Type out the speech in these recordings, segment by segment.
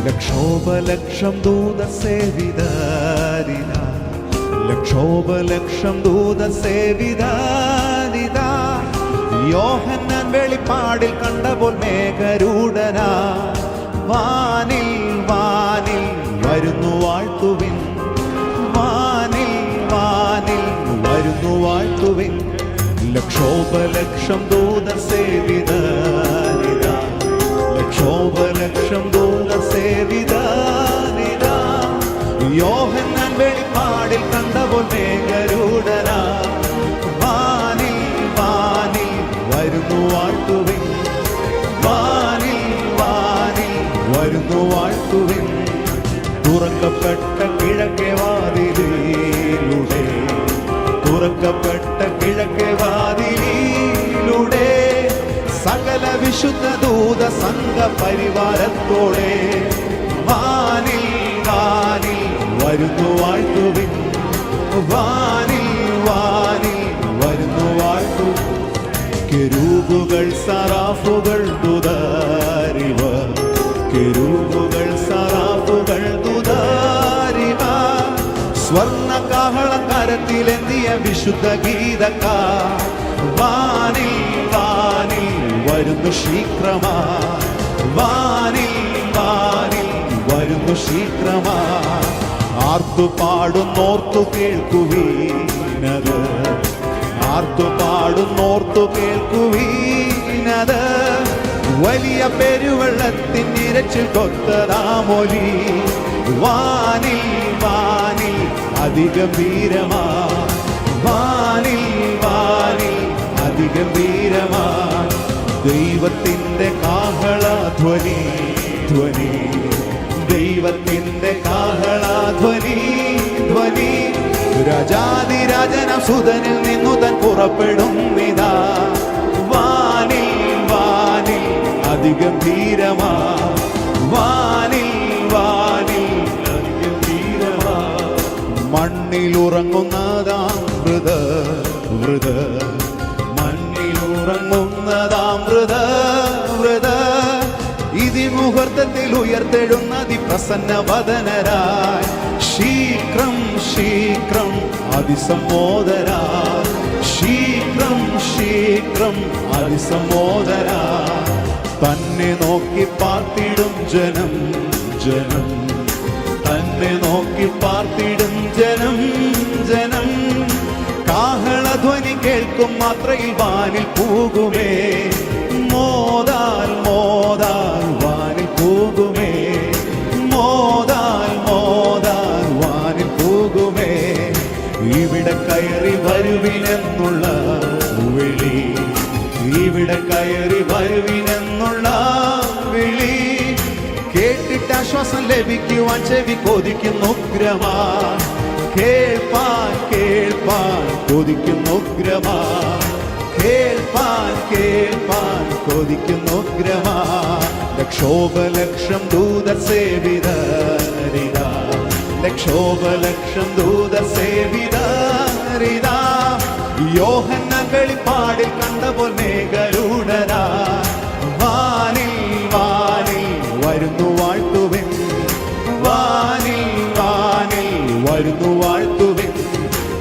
ലക്ഷോപലക്ഷം ദൂതസേവിതരിത, ലക്ഷോപലക്ഷം ദൂതസേവിതരിത. യോഹന്നാൻ വെളിപ്പാടിൽ കണ്ടപ്പോൾ മേഘരൂഢനാ, വാനിൽ വാനിൽ വരുന്നു വാഴ്ത്തുവിൻ, വാനിൽ വാനിൽ വരുന്നു വാഴ്ത്തുവിൻ. ലക്ഷോപലക്ഷം ദൂതസേവിതരിത, ലക്ഷോപലക്ഷം ദൂതസേവിതരിത. യോഹന്നാൻ വെളിപ്പാടിൽ കണ്ടപ്പോൾ മേഘരൂഢനാ, വാനിൽ വാനിൽ വരുന്നു വാഴ്ത്തുവിൻ, വാനിൽ വാനിൽ വരുന്നു വാഴ്ത്തുവിൻ. തുറക്കപ്പെട്ട കിഴക്കേ വാതിലിലൂടെ, തുറക്കപ്പെട്ട കിഴക്കേ വാതിലിലൂടെ സകല വിശുദ്ധ ദൂത സംഘ പരിവാരത്തോടെ വാനിൽ വാനിൽ വരുന്നു വാഴ്ത്തുവിൻ, വാനിൽ വാനിൽ വരുന്നു വാഴ്ത്തുവിൻ. കെരൂബുകൾ സറാഫുകൾ ദൂതരിവ, കെരൂബുകൾ സറാഫുകൾ ദൂതരിവ. സ്വർണ്ണ കാഹളം കരത്തിലെന്തിയ വിശുദ്ധ ഗീതക്കാർ വാനിൽ വാനിൽ വരുന്നു ശീഘ്രമാ, വാനിൽ വാനിൽ വരുന്നു ശീഘ്രമാ. ആർത്തു പാടുന്നോർത്തു കേൾക്കുവീനത്, ആർത്തു പാടുന്നോർത്തു കേൾക്കുവീനത്. വലിയ പെരുവെള്ളത്തിൻ ഇരച്ചിൽ കൊത്തതാമൊലി വാനിൽ വാനിൽ അതിഗംഭീരമാ, വാനിൽ വാനിൽ അതിഗംഭീരമാ. ദൈവത്തിൻ്റെ കാഹളധ്വനി ധ്വനി, ദൈവത്തിൻ്റെ കാഹളധ്വനി ധ്വനി. രാജാതിരാജന സുതനിൽ നിന്നു തൻ പുറപ്പെടുന്നിതാ, വാനിൽ വാനിൽ അതിഗംഭീരമാ, വാനിൽ വാനിൽ അതിഗംഭീരമാ. മണ്ണിലുറങ്ങുന്നതാം മൃത മൃത, മണ്ണിലുറങ്ങുന്നതാം മൃത മൃത. ഇതിമുഹൂർത്തത്തിൽ ഉയർത്തെഴുന്ന അതിപ്രസന്ന വദനരായി ശീഘ്രം ശീഘ്രം അതിസമ്മോദരാ, ശീഘ്രം ശീഘ്രം അതിസമ്മോദരാ. തന്നെ നോക്കി പാർത്തിടും ജനം ജനം, തന്നെ നോക്കി പാർത്തിടും ജനം ജനം. കാഹളധ്വനി കേൾക്കും മാത്രയിൽ വാനിൽ പോകുമേ, മോദാൽ മോദാൽ വാനിൽ പോകുമേ, മോദാൽ മോദാൽ വാനിൽ പോകുമേ. ഇവിടെ കയറി വരുവിനെന്നുള്ള വിളി, ഇവിടെ കയറി വരുവിനെന്നുള്ള വിളി. കേട്ടിട്ട് ആശ്വാസം ലഭിക്കുവാൻ ചെവി കൊതിക്കുന്നു ഉഗ്രമാ, കേൾപ്പാൻ കേൾപ്പാൻ കൊതിക്കുന്നു ഉഗ്രമാ, കേൾപ്പാൻ കേൾപ്പാൻ കൊതിക്കുന്നു ഉഗ്രമാ. ലക്ഷോപലക്ഷം ദൂതസേവിതരിത, ലക്ഷോപലക്ഷം ദൂതസേവിതരിത. യോഹന്നാൻ വെളിപ്പാടിൽ കണ്ടപ്പോൾ മേഘരൂഢനാ, വാനിൽ വാനിൽ വരുന്നു വാഴ്ത്തുവിൻ, വാനിൽ വാനിൽ വരുന്നു വാഴ്ത്തുവിൻ.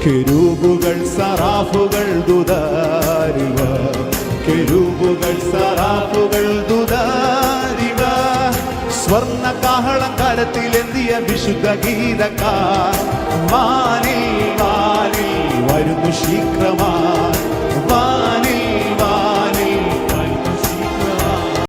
കെരൂബുകൾ സറാഫുകൾ ദൂതരിവ, കെരൂബുകൾ സറാഫുകൾ ദൂതരിവ. സ്വർണ്ണ കാഹളം കരത്തിലെന്തിയ വിശുദ്ധ ഗീതക്കാർ വാനിൽ